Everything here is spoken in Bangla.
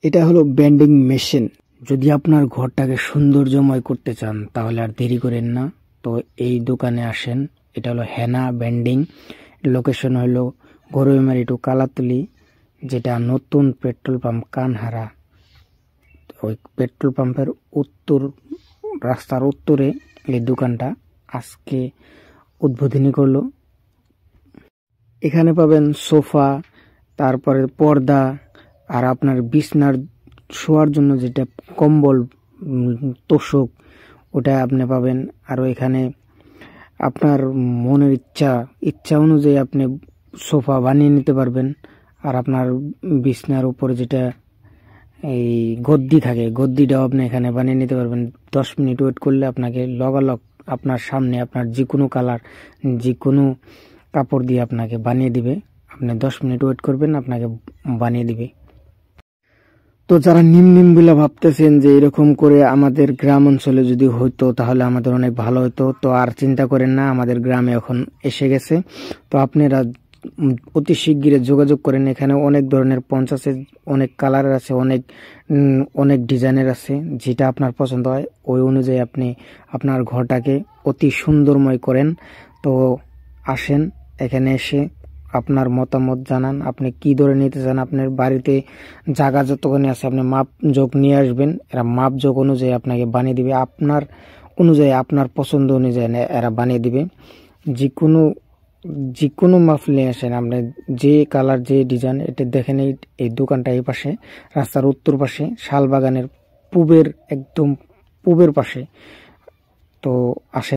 এটা হলো ব্যান্ডিং মেশিন। যদি আপনার ঘরটাকে সৌন্দর্যময় করতে চান তাহলে আর দেরি করেন না, তো এই দোকানে আসেন। এটা হলো হেনা ব্যান্ডিং। লোকেশন হলো গরুইমারি টু কালাতলি, যেটা নতুন পেট্রোল পাম্প কানহারা। ওই পেট্রোল পাম্পের উত্তর রাস্তার উত্তরে এই দোকানটা আজকে উদ্বোধনী করলো। এখানে পাবেন সোফা, তারপরে পর্দা, আর আপনার বিছনার শোয়ার জন্য যেটা কম্বল, তোষক, ওটা আপনি পাবেন। আর এখানে আপনার মনের ইচ্ছা অনুযায়ী আপনি সোফা বানিয়ে নিতে পারবেন। আর আপনার বিছনার উপরে যেটা এই গদ্দি থাকে, গদ্দিটাও আপনি এখানে বানিয়ে নিতে পারবেন। 10 মিনিট ওয়েট করলে আপনাকে লগালগ আপনার সামনে আপনার যে কোনো কালার, যে কোনো কাপড় দিয়ে আপনাকে বানিয়ে দিবে। আপনি 10 মিনিট ওয়েট করবেন, আপনাকে বানিয়ে দিবে। তো যারা নিমগুলা ভাবতেছেন যে এরকম করে আমাদের গ্রাম অঞ্চলে যদি হইতো তাহলে আমাদের অনেক ভালো হতো, তো আর চিন্তা করেন না, আমাদের গ্রামে এখন এসে গেছে। তো আপনারা অতি শিগগিরই যোগাযোগ করেন। এখানে অনেক ধরনের পঞ্চ আছে, অনেক কালারের আছে, অনেক ডিজাইনের আছে। যেটা আপনার পছন্দ হয় ওই অনুযায়ী আপনি আপনার ঘরটাকে অতি সুন্দরময় করেন। তো আসেন, এখানে এসে আপনার মতামত জানান, আপনি কি ধরে নিতে চান। আপনার বাড়িতে জায়গা যতখানি আছে আপনি মাপ যোগ নিয়ে আসবেন, এরা মাপ যোগ অনুযায়ী আপনাকে বানিয়ে দিবে। আপনার অনুযায়ী, আপনার পছন্দ অনুযায়ী এরা বানিয়ে দিবে। যে কোনো মাপ নিয়ে আসেন, আপনি যে কালার, যে ডিজাইন, এটা দেখেন। এই দোকানটা এই পাশে, রাস্তার উত্তর পাশে, শালবাগানের একদম পূবের পাশে। তো আসেন।